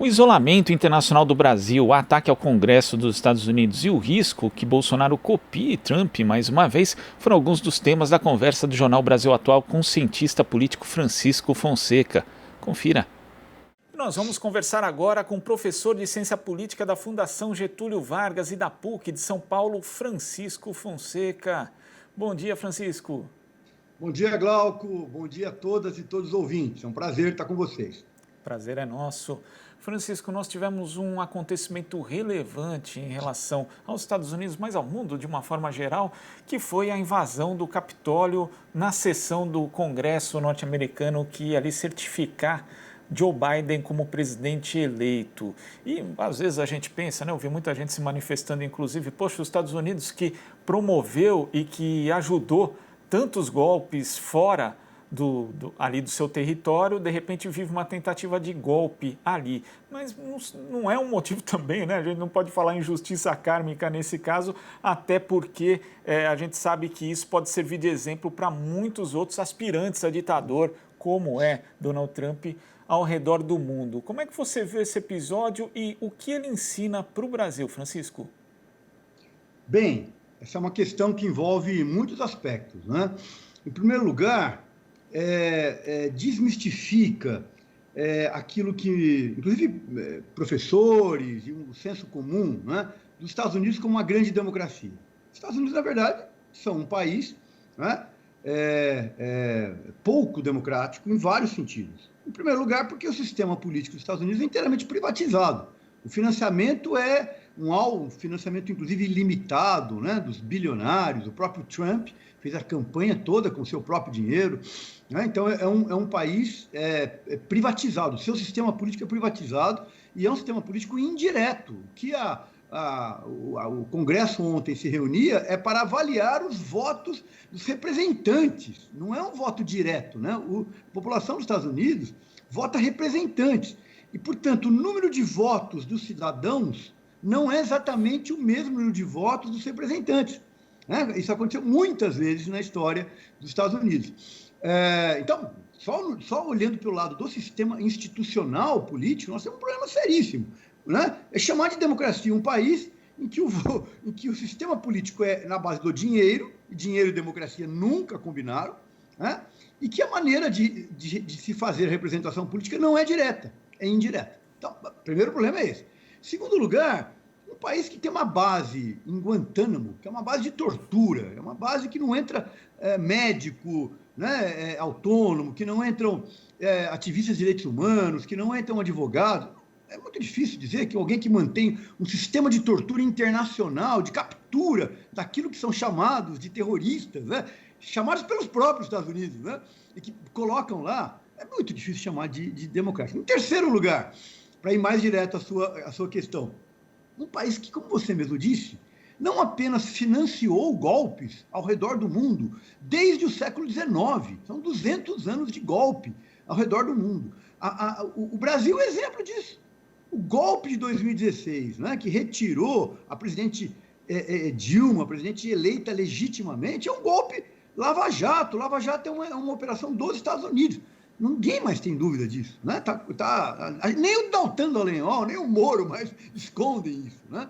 O isolamento internacional do Brasil, o ataque ao Congresso dos Estados Unidos e o risco que Bolsonaro copie Trump mais uma vez foram alguns dos temas da conversa do Jornal Brasil Atual com o cientista político Francisco Fonseca. Confira. Nós vamos conversar agora com o professor de Ciência Política da Fundação Getúlio Vargas e da PUC de São Paulo, Francisco Fonseca. Bom dia, Francisco. Bom dia, Glauco. Bom dia a todas e todos os ouvintes. É um prazer estar com vocês. Prazer é nosso. Francisco, nós tivemos um acontecimento relevante em relação aos Estados Unidos, mas ao mundo de uma forma geral, que foi a invasão do Capitólio na sessão do Congresso norte-americano que ia ali certificar Joe Biden como presidente eleito. E às vezes a gente pensa, né, eu vi muita gente se manifestando, inclusive, poxa, os Estados Unidos que promoveu e que ajudou tantos golpes fora ali do seu território, de repente vive uma tentativa de golpe ali. Mas não é um motivo também, né? A gente não pode falar em justiça kármica nesse caso, até porque a gente sabe que isso pode servir de exemplo para muitos outros aspirantes a ditador, como é Donald Trump, ao redor do mundo. Como é que você vê esse episódio e o que ele ensina para o Brasil, Francisco? Bem, essa é uma questão que envolve muitos aspectos, né? Em primeiro lugar, desmistifica aquilo que, inclusive, professores e um senso comum, né, dos Estados Unidos como uma grande democracia. Os Estados Unidos, na verdade, são um país, né, pouco democrático em vários sentidos. Em primeiro lugar, porque o sistema político dos Estados Unidos é inteiramente privatizado. O financiamento é um financiamento, inclusive, ilimitado, né, dos bilionários. O próprio Trump fez a campanha toda com o seu próprio dinheiro. Né? Então, é um país privatizado. O seu sistema político é privatizado e é um sistema político indireto, que o Congresso ontem se reunia para avaliar os votos dos representantes. Não é um voto direto, né? A população dos Estados Unidos vota representantes. E, portanto, o número de votos dos cidadãos não é exatamente o mesmo número de votos dos representantes. Né? Isso aconteceu muitas vezes na história dos Estados Unidos. Então, só olhando pelo lado do sistema institucional político, nós temos um problema seríssimo. Né? É chamar de democracia um país em que o sistema político é na base do dinheiro, e dinheiro e democracia nunca combinaram, né? E que a maneira de se fazer representação política não é direta, é indireta. Então, o primeiro problema é esse. Segundo lugar, um país que tem uma base em Guantánamo, que é uma base de tortura, é uma base que não entra médico, né, autônomo, que não entram ativistas de direitos humanos, que não entram advogados. É muito difícil dizer que alguém que mantém um sistema de tortura internacional, de captura daquilo que são chamados de terroristas, né, chamados pelos próprios Estados Unidos, né, e que colocam lá, é muito difícil chamar de democrático. Em terceiro lugar, para ir mais direto à sua questão, um país que, como você mesmo disse, não apenas financiou golpes ao redor do mundo desde o século XIX, são 200 anos de golpe ao redor do mundo. O Brasil é exemplo disso. O golpe de 2016, né, que retirou a presidente Dilma, a presidente eleita legitimamente, é um golpe lava-jato. Lava-jato é uma operação dos Estados Unidos. Ninguém mais tem dúvida disso. Né? Nem o Deltan Dallagnol, nem o Moro mais escondem isso. Né?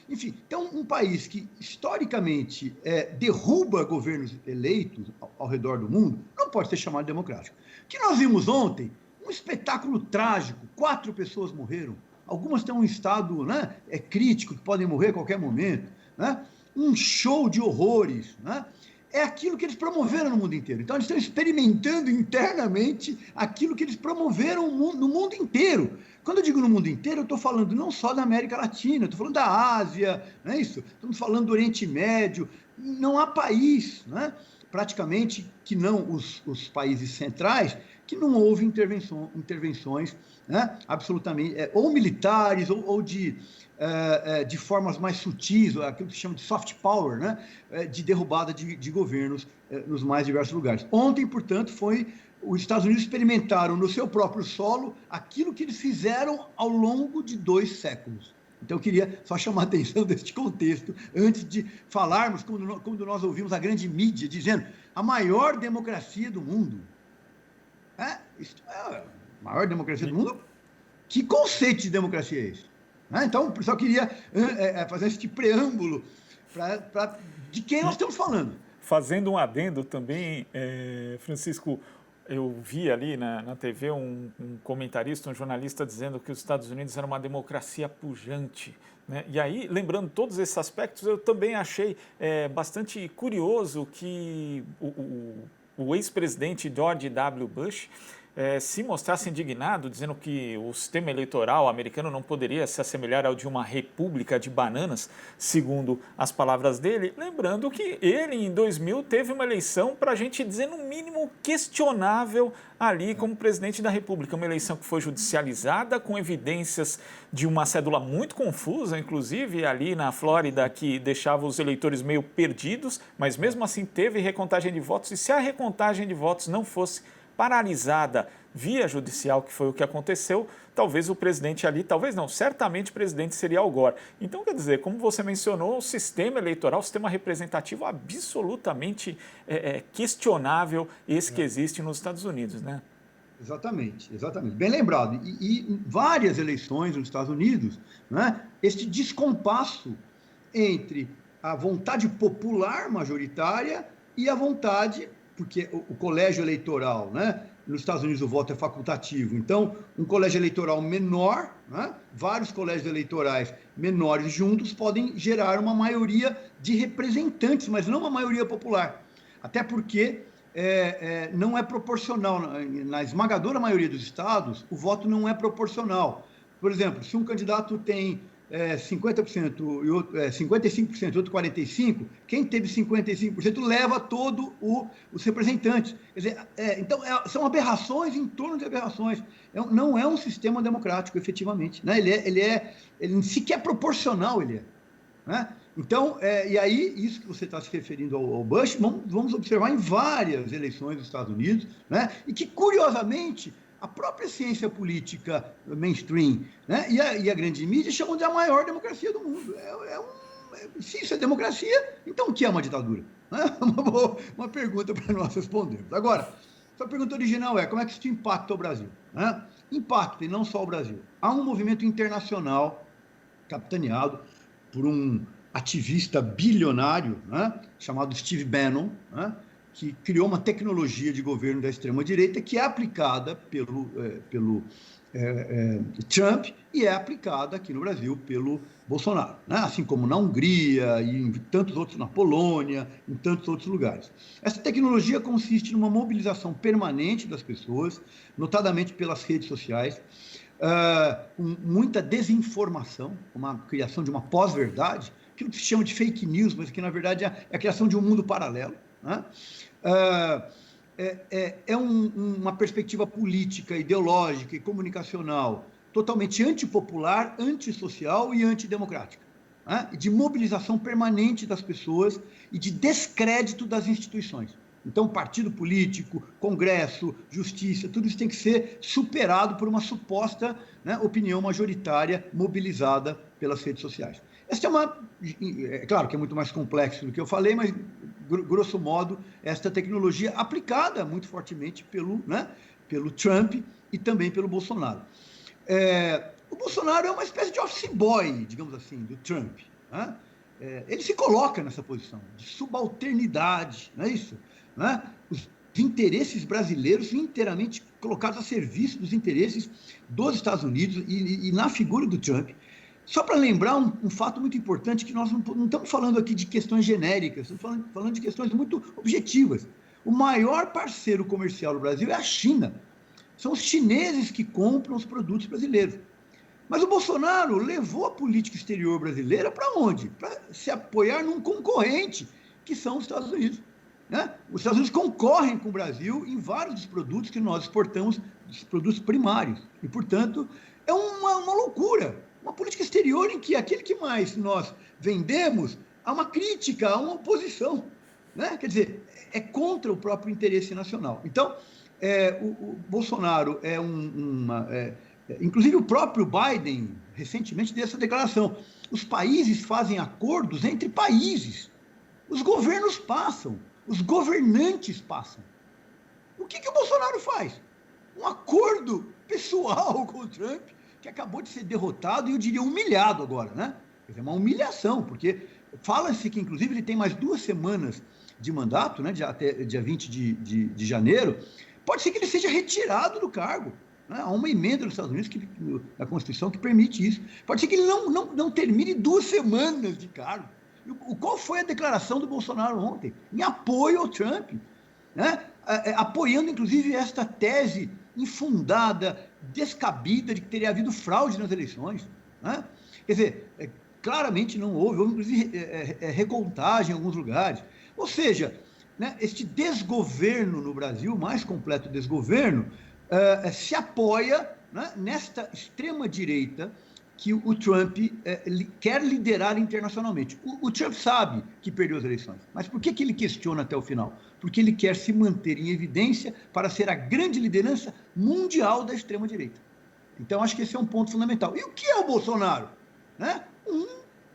Enfim, então um país que historicamente derruba governos eleitos ao redor do mundo não pode ser chamado de democrático. O que nós vimos ontem, um espetáculo trágico, 4 pessoas morreram, algumas têm um estado, né, crítico, que podem morrer a qualquer momento, né? Um show de horrores, né? É aquilo que eles promoveram no mundo inteiro. Então, eles estão experimentando internamente aquilo que eles promoveram no mundo inteiro. Quando eu digo no mundo inteiro, eu estou falando não só da América Latina, estou falando da Ásia, não é isso? Estamos falando do Oriente Médio. Não há país, né, praticamente, que não os países centrais, que não houve intervenções, né, absolutamente, ou militares, ou de formas mais sutis, aquilo que se chama de soft power, né, de derrubada de governos nos mais diversos lugares. Ontem, portanto, os Estados Unidos experimentaram no seu próprio solo aquilo que eles fizeram ao longo de 2 séculos. Então, eu queria só chamar a atenção deste contexto, antes de falarmos, quando nós ouvimos a grande mídia dizendo a maior democracia do mundo. Isso é a maior democracia do mundo? Que conceito de democracia é esse? Né? Então, o pessoal queria fazer esse preâmbulo de quem nós estamos falando. Fazendo um adendo também, Francisco, eu vi ali na TV um comentarista, um jornalista dizendo que os Estados Unidos era uma democracia pujante, né? E aí, lembrando todos esses aspectos, eu também achei bastante curioso que o ex-presidente George W. Bush se mostrasse indignado, dizendo que o sistema eleitoral americano não poderia se assemelhar ao de uma república de bananas, segundo as palavras dele, lembrando que ele, em 2000, teve uma eleição, para a gente dizer, no mínimo, questionável ali como presidente da república, uma eleição que foi judicializada, com evidências de uma cédula muito confusa, inclusive ali na Flórida, que deixava os eleitores meio perdidos, mas mesmo assim teve recontagem de votos, e se a recontagem de votos não fosse paralisada via judicial, que foi o que aconteceu, talvez o presidente ali, talvez não, certamente o presidente seria Al Gore. Então, quer dizer, como você mencionou, o sistema eleitoral, o sistema representativo absolutamente questionável, esse que existe nos Estados Unidos, né? Exatamente, exatamente. Bem lembrado. E em várias eleições nos Estados Unidos, né, este descompasso entre a vontade popular majoritária e a vontade, porque o colégio eleitoral, né, nos Estados Unidos o voto é facultativo, então um colégio eleitoral menor, né, vários colégios eleitorais menores juntos podem gerar uma maioria de representantes, mas não uma maioria popular. Até porque não é proporcional. Na esmagadora maioria dos estados, o voto não é proporcional. Por exemplo, se um candidato tem 50% e outro, 55% e outro 45%, quem teve 55% leva todo os representantes. Quer dizer, então, são aberrações em torno de aberrações. Não é um sistema democrático, efetivamente. Né? Ele sequer proporcional, ele é. Né? Então, e aí, isso que você está se referindo ao Bush, vamos observar em várias eleições dos Estados Unidos, né? E que, curiosamente, a própria ciência política mainstream, né, e a grande mídia chamam de a maior democracia do mundo. Se isso é democracia, então o que é uma ditadura? Né? Uma pergunta para nós respondermos. Agora, sua pergunta original como é que isso impacta o Brasil? Né? Impacta, e não só o Brasil. Há um movimento internacional capitaneado por um ativista bilionário, né, chamado Steve Bannon, né, que criou uma tecnologia de governo da extrema-direita que é aplicada pelo Trump e é aplicada aqui no Brasil pelo Bolsonaro, né? Assim como na Hungria e em tantos outros, na Polônia, em tantos outros lugares. Essa tecnologia consiste numa mobilização permanente das pessoas, notadamente pelas redes sociais, muita desinformação, uma criação de uma pós-verdade, aquilo que se chama de fake news, mas que na verdade é a criação de um mundo paralelo, né? Uma perspectiva política, ideológica e comunicacional totalmente antipopular, antissocial e antidemocrática, né? De mobilização permanente das pessoas e de descrédito das instituições. Então, partido político, Congresso, Justiça, tudo isso tem que ser superado por uma suposta, né, opinião majoritária mobilizada pelas redes sociais. Esta é claro que é muito mais complexo do que eu falei, mas, grosso modo, esta tecnologia aplicada muito fortemente pelo Trump e também pelo Bolsonaro. O Bolsonaro é uma espécie de office boy, digamos assim, do Trump, né? Ele se coloca nessa posição de subalternidade, não é isso? Né? Os interesses brasileiros inteiramente colocados a serviço dos interesses dos Estados Unidos e na figura do Trump. Só para lembrar um fato muito importante, que nós não estamos falando aqui de questões genéricas, estamos falando de questões muito objetivas. O maior parceiro comercial do Brasil é a China. São os chineses que compram os produtos brasileiros. Mas o Bolsonaro levou a política exterior brasileira para onde? Para se apoiar num concorrente, que são os Estados Unidos. Né? Os Estados Unidos concorrem com o Brasil em vários dos produtos que nós exportamos, dos produtos primários. E, portanto, é uma loucura. Uma política exterior em que aquele que mais nós vendemos, há uma crítica, há uma oposição. Né? Quer dizer, é contra o próprio interesse nacional. Então, o Bolsonaro inclusive o próprio Biden, recentemente, deu essa declaração. Os países fazem acordos entre países. Os governos passam. Os governantes passam. O que o Bolsonaro faz? Um acordo pessoal com o Trump, que acabou de ser derrotado e, eu diria, humilhado agora, né? Quer dizer, uma humilhação, porque fala-se que, inclusive, ele tem mais 2 semanas de mandato, né, até dia 20 de janeiro. Pode ser que ele seja retirado do cargo. Né? Há uma emenda nos Estados Unidos, na Constituição, que permite isso. Pode ser que ele não termine 2 semanas de cargo. Qual foi a declaração do Bolsonaro ontem? Em apoio ao Trump, né? Apoiando, inclusive, esta tese infundada, descabida, de que teria havido fraude nas eleições. Né? Quer dizer, claramente não houve, inclusive, recontagem em alguns lugares. Ou seja, né, este desgoverno no Brasil, mais completo desgoverno, se apoia, né, nesta extrema-direita que o Trump quer liderar internacionalmente. O Trump sabe que perdeu as eleições, mas por que ele questiona até o final? Porque ele quer se manter em evidência para ser a grande liderança mundial da extrema-direita. Então, acho que esse é um ponto fundamental. E o que é o Bolsonaro? Né?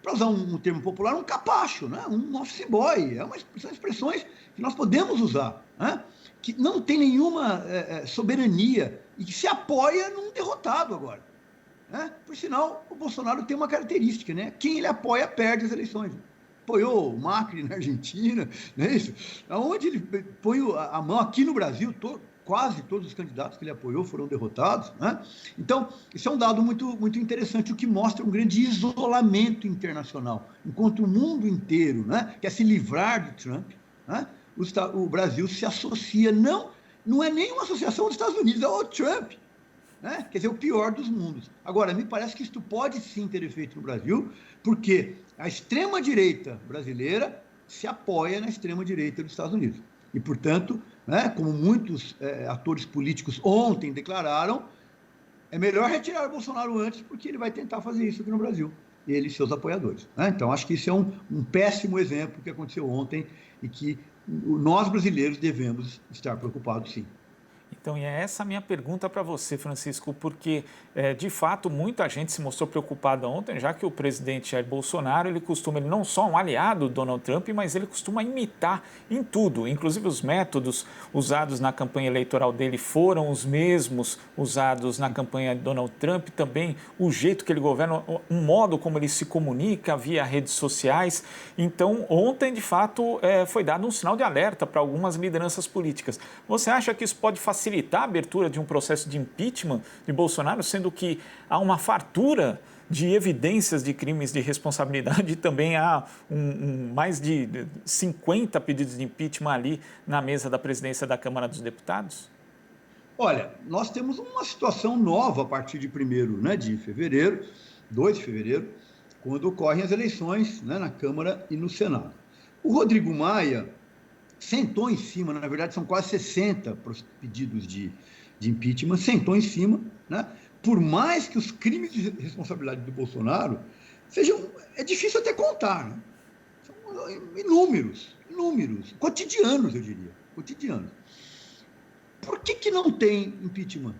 Para usar um termo popular, um capacho, né? Um office boy. São expressões que nós podemos usar, né? Que não tem nenhuma soberania e que se apoia num derrotado agora. Né? Por sinal, o Bolsonaro tem uma característica, né? Quem ele apoia perde as eleições. Apoiou o Macri na Argentina, não é isso? Onde ele põe a mão aqui no Brasil, quase todos os candidatos que ele apoiou foram derrotados. Né? Então, isso é um dado muito, muito interessante, o que mostra um grande isolamento internacional. Enquanto o mundo inteiro, né, quer se livrar de Trump, né, o Brasil se associa, não é nem uma associação dos Estados Unidos, é o Trump. Né? Quer dizer, o pior dos mundos. Agora, me parece que isso pode sim ter efeito no Brasil, porque a extrema-direita brasileira se apoia na extrema-direita dos Estados Unidos. E, portanto, né, como muitos atores políticos ontem declararam, é melhor retirar o Bolsonaro antes, porque ele vai tentar fazer isso aqui no Brasil, ele e seus apoiadores. Né? Então, acho que isso é um péssimo exemplo que aconteceu ontem e que nós brasileiros devemos estar preocupados, sim. Então, e é essa a minha pergunta para você, Francisco, porque, de fato, muita gente se mostrou preocupada ontem, já que o presidente Jair Bolsonaro, ele não só um aliado do Donald Trump, mas ele costuma imitar em tudo. Inclusive, os métodos usados na campanha eleitoral dele foram os mesmos usados na campanha de Donald Trump, também o jeito que ele governa, um modo como ele se comunica via redes sociais. Então, ontem, de fato, foi dado um sinal de alerta para algumas lideranças políticas. Você acha que isso pode facilitar a abertura de um processo de impeachment de Bolsonaro, sendo que há uma fartura de evidências de crimes de responsabilidade e também há mais de 50 pedidos de impeachment ali na mesa da presidência da Câmara dos Deputados? Olha, nós temos uma situação nova a partir de 1º, né, de fevereiro, 2 de fevereiro, quando ocorrem as eleições, né, na Câmara e no Senado. O Rodrigo Maia sentou em cima, na verdade são quase 60 pedidos de impeachment, sentou em cima, né? Por mais que os crimes de responsabilidade do Bolsonaro sejam, é difícil até contar, né? São inúmeros, cotidianos, eu diria, cotidianos. Por que não tem impeachment?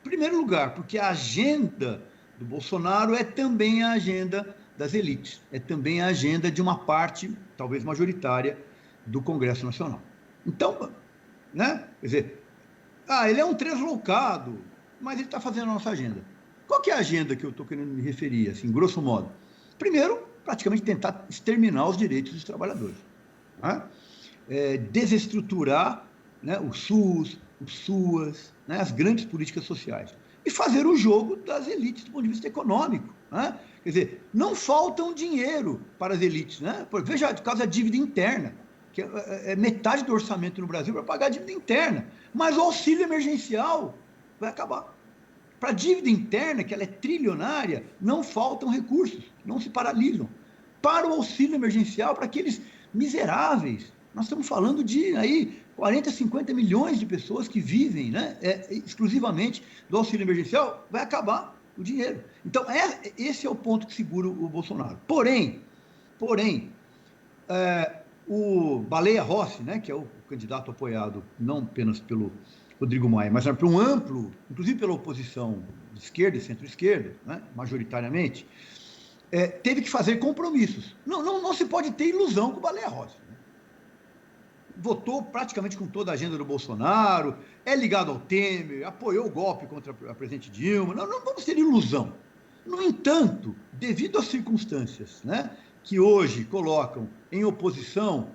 Em primeiro lugar, porque a agenda do Bolsonaro é também a agenda das elites, é também a agenda de uma parte, talvez majoritária, do Congresso Nacional. Então, né? Quer dizer, ele é um translocado, mas ele está fazendo a nossa agenda. Qual que é a agenda que eu estou querendo me referir, assim, grosso modo? Primeiro, praticamente tentar exterminar os direitos dos trabalhadores. Né? Desestruturar, né, o SUS, o SUAS, né, as grandes políticas sociais. E fazer o jogo das elites do ponto de vista econômico. Né? Quer dizer, não faltam dinheiro para as elites. Né? Veja, por causa da dívida interna, que é metade do orçamento no Brasil para pagar a dívida interna. Mas o auxílio emergencial vai acabar. Para a dívida interna, que ela é trilionária, não faltam recursos, não se paralisam. Para o auxílio emergencial, para aqueles miseráveis, nós estamos falando de aí 40, 50 milhões de pessoas que vivem, né, exclusivamente do auxílio emergencial, vai acabar o dinheiro. Então, esse é o ponto que segura o Bolsonaro. Porém, o Baleia Rossi, né, que é o candidato apoiado não apenas pelo Rodrigo Maia, mas por um amplo, inclusive pela oposição de esquerda e centro-esquerda, né, majoritariamente, teve que fazer compromissos. Não se pode ter ilusão com o Baleia Rossi. Né? votou praticamente com toda a agenda do Bolsonaro, é ligado ao Temer, apoiou o golpe contra a presidente Dilma. Não vamos ter ilusão. No entanto, devido às circunstâncias, né, que hoje colocam em oposição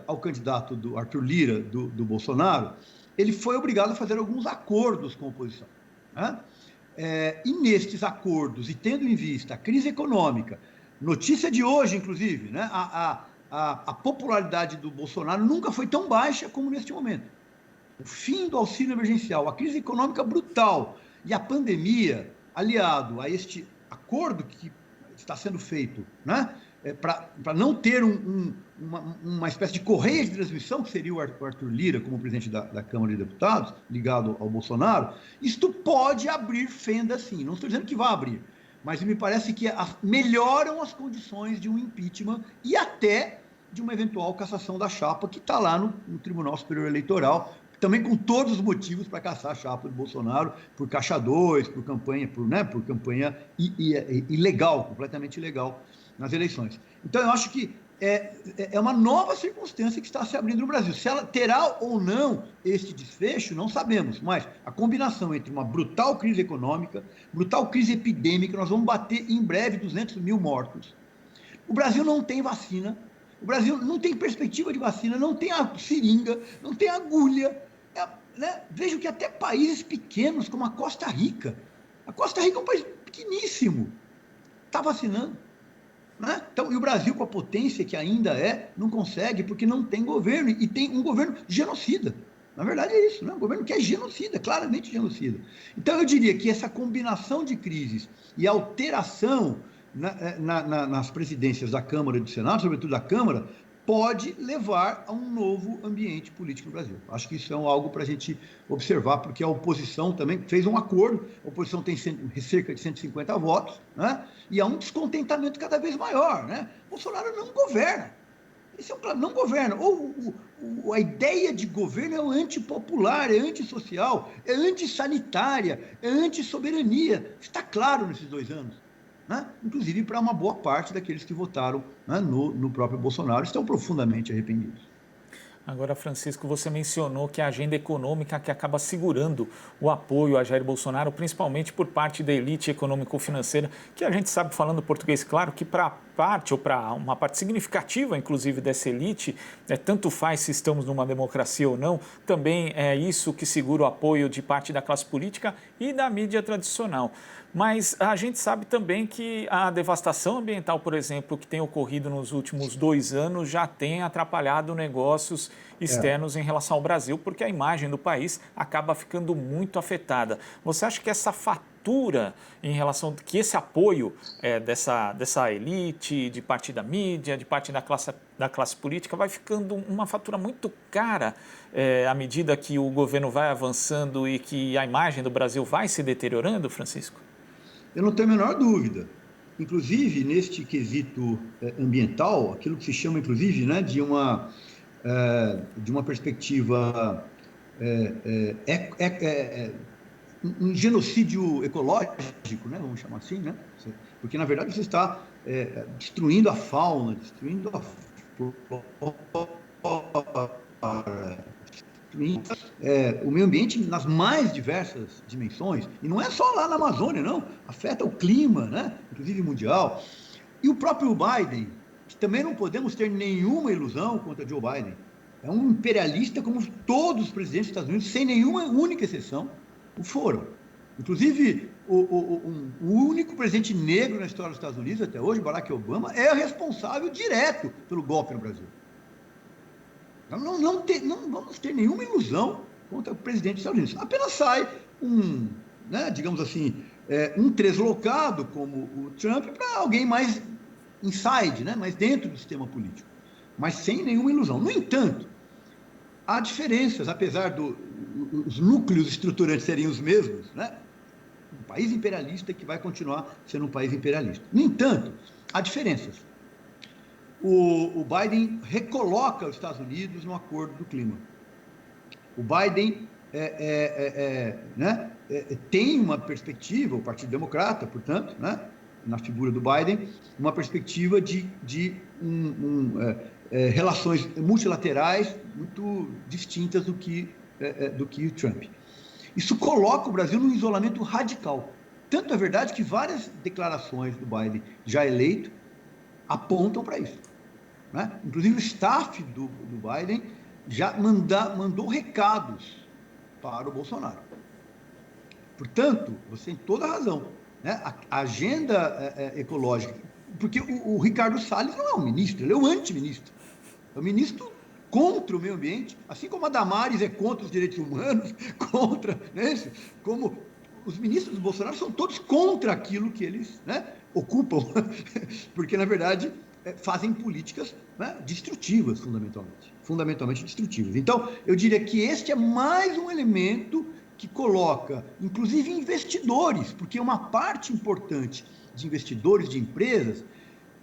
ao candidato do Arthur Lira, do Bolsonaro, ele foi obrigado a fazer alguns acordos com a oposição. Né? E nestes acordos, e tendo em vista a crise econômica, notícia de hoje, inclusive, né, a popularidade do Bolsonaro nunca foi tão baixa como neste momento. O fim do auxílio emergencial, a crise econômica brutal e a pandemia, aliado a este acordo que está sendo feito, né, para não ter uma espécie de correia de transmissão, que seria o Arthur Lira como presidente da Câmara de Deputados, ligado ao Bolsonaro, isto pode abrir fenda, sim. Não estou dizendo que vai abrir, mas me parece que melhoram as condições de um impeachment e até de uma eventual cassação da chapa, que está lá no Tribunal Superior Eleitoral, também com todos os motivos para caçar a chapa do Bolsonaro por caixa 2, por campanha, por campanha ilegal, completamente ilegal nas eleições. Então, eu acho que é uma nova circunstância que está se abrindo no Brasil. Se ela terá ou não este desfecho, não sabemos, mas a combinação entre uma brutal crise econômica, brutal crise epidêmica, nós vamos bater em breve 200 mil mortos. O Brasil não tem vacina, o Brasil não tem perspectiva de vacina, não tem a seringa, não tem agulha. Né? Vejo que até países pequenos, como a Costa Rica é um país pequeníssimo, está vacinando. Né? Então, e o Brasil, com a potência que ainda não consegue, porque não tem governo, e tem um governo genocida. Na verdade é isso, né? Um governo que é genocida, claramente genocida. Então, eu diria que essa combinação de crises e alteração nas presidências da Câmara e do Senado, sobretudo da Câmara, pode levar a um novo ambiente político no Brasil. Acho que isso é algo para a gente observar, porque a oposição também fez um acordo, a oposição tem cerca de 150 votos, né? E há um descontentamento cada vez maior. Né? Bolsonaro não governa. Esse é um plano, não governa. A ideia de governo é antipopular, é antissocial, é antissanitária, é antissoberania. Está claro nesses 2 anos. Né? Inclusive para uma boa parte daqueles que votaram, né, no próprio Bolsonaro, estão profundamente arrependidos. Agora, Francisco, você mencionou que a agenda econômica que acaba segurando o apoio a Jair Bolsonaro, principalmente por parte da elite econômico-financeira, que a gente sabe, falando português, claro, que para parte, ou para uma parte significativa, inclusive, dessa elite, tanto faz se estamos numa democracia ou não, também é isso que segura o apoio de parte da classe política e da mídia tradicional. Mas a gente sabe também que a devastação ambiental, por exemplo, que tem ocorrido nos últimos 2 anos, já tem atrapalhado negócios externos em relação ao Brasil, porque a imagem do país acaba ficando muito afetada. Você acha que essa fatura em relação que esse apoio dessa elite, de parte da mídia, de parte da classe política, vai ficando uma fatura muito cara à medida que o governo vai avançando e que a imagem do Brasil vai se deteriorando, Francisco? Eu não tenho a menor dúvida. Inclusive, neste quesito ambiental, aquilo que se chama, inclusive, né, de uma perspectiva, um genocídio ecológico, né, vamos chamar assim, né? Porque, na verdade, você está destruindo a fauna, destruindo a flora, o meio ambiente nas mais diversas dimensões, e não é só lá na Amazônia, não, afeta o clima, né? Inclusive mundial. E o próprio Biden, que também não podemos ter nenhuma ilusão contra Joe Biden, é um imperialista como todos os presidentes dos Estados Unidos, sem nenhuma única exceção, o foram. Inclusive, o único presidente negro na história dos Estados Unidos até hoje, Barack Obama, é responsável direto pelo golpe no Brasil. Não vamos ter nenhuma ilusão contra o presidente dos Estados Unidos. Apenas sai digamos assim, um translocado como o Trump para alguém mais inside, né, mais dentro do sistema político, mas sem nenhuma ilusão. No entanto, há diferenças, apesar dos núcleos estruturantes serem os mesmos, né? Um país imperialista que vai continuar sendo um país imperialista. No entanto, há diferenças. O Biden recoloca os Estados Unidos no Acordo do Clima. O Biden tem uma perspectiva, o Partido Democrata, portanto, né, na figura do Biden, uma perspectiva de relações multilaterais muito distintas do que o Trump. Isso coloca o Brasil num isolamento radical. Tanto é verdade que várias declarações do Biden já eleito apontam para isso, né? Inclusive o staff do Biden já mandou recados para o Bolsonaro. Portanto, você tem toda a razão, né? A agenda ecológica, porque o Ricardo Salles não é um ministro, ele é um antiministro. É um ministro contra o meio ambiente, assim como a Damares é contra os direitos humanos, contra, né? Como os ministros do Bolsonaro são todos contra aquilo que eles, né, ocupam, porque, na verdade, fazem políticas, né, destrutivas, fundamentalmente destrutivas. Então, eu diria que este é mais um elemento que coloca, inclusive, investidores, porque uma parte importante de investidores de empresas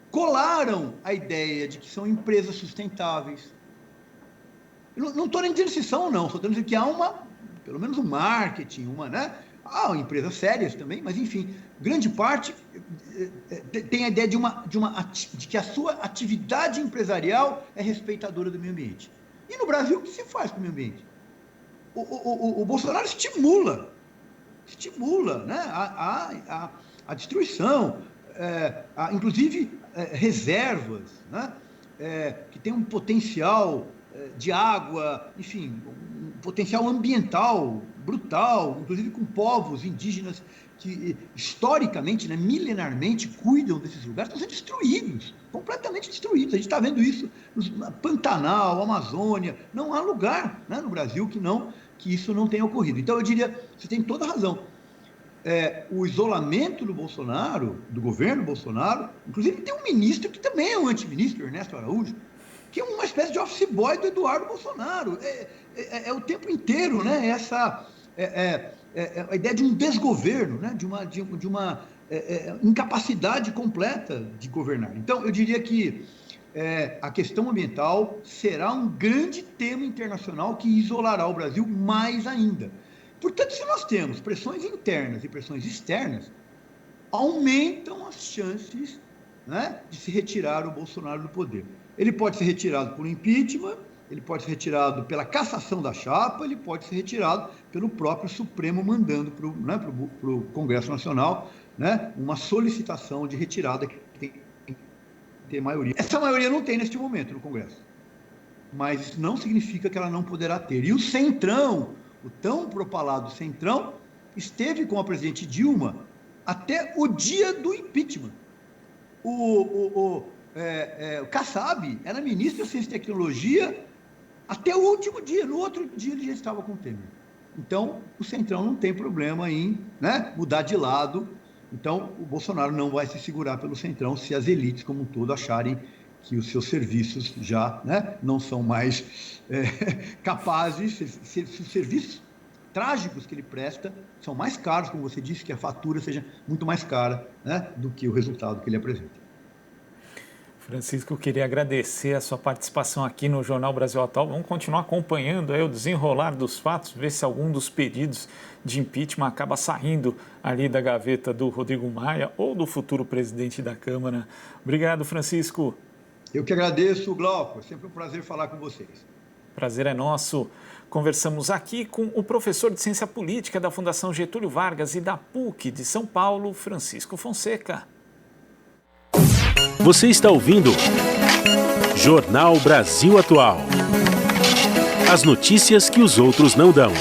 colaram a ideia de que são empresas sustentáveis. Eu não estou nem dizendo se são ou não, estou dizendo que há pelo menos um marketing, né? Há empresas sérias também, mas enfim, grande parte tem a ideia de que a sua atividade empresarial é respeitadora do meio ambiente. E no Brasil, o que se faz com o meio ambiente? O Bolsonaro estimula, né, a destruição, inclusive reservas, né, que tem um potencial de água, enfim, um potencial ambiental brutal, inclusive com povos indígenas que historicamente, né, milenarmente cuidam desses lugares, estão sendo destruídos, completamente destruídos. A gente está vendo isso no Pantanal, Amazônia. Não há lugar, né, no Brasil que isso não tenha ocorrido. Então, eu diria, você tem toda a razão. O isolamento do Bolsonaro, do governo Bolsonaro, inclusive tem um ministro que também é um antiministro, Ernesto Araújo, que é uma espécie de office boy do Eduardo Bolsonaro. É o tempo inteiro, né, a ideia de um desgoverno, né, de uma incapacidade completa de governar. Então, eu diria que a questão ambiental será um grande tema internacional que isolará o Brasil mais ainda. Portanto, se nós temos pressões internas e pressões externas, aumentam as chances, né, de se retirar o Bolsonaro do poder. Ele pode ser retirado por impeachment, ele pode ser retirado pela cassação da chapa, ele pode ser retirado pelo próprio Supremo mandando para o Congresso Nacional, né, uma solicitação de retirada que tem que ter maioria. Essa maioria não tem neste momento no Congresso, mas isso não significa que ela não poderá ter. E o Centrão, o tão propalado Centrão, esteve com a presidente Dilma até o dia do impeachment. O Kassab era ministro da Ciência e Tecnologia até o último dia. No outro dia ele já estava com o Temer. Então, o Centrão não tem problema em, né, mudar de lado. Então, o Bolsonaro não vai se segurar pelo Centrão se as elites como um todo acharem que os seus serviços já, né, não são mais capazes, se os serviços trágicos que ele presta são mais caros, como você disse, que a fatura seja muito mais cara, né, do que o resultado que ele apresenta. Francisco, eu queria agradecer a sua participação aqui no Jornal Brasil Atual. Vamos continuar acompanhando aí o desenrolar dos fatos, ver se algum dos pedidos de impeachment acaba saindo ali da gaveta do Rodrigo Maia ou do futuro presidente da Câmara. Obrigado, Francisco. Eu que agradeço, Glauco. É sempre um prazer falar com vocês. Prazer é nosso. Conversamos aqui com o professor de Ciência Política da Fundação Getúlio Vargas e da PUC de São Paulo, Francisco Fonseca. Você está ouvindo Jornal Brasil Atual. As notícias que os outros não dão.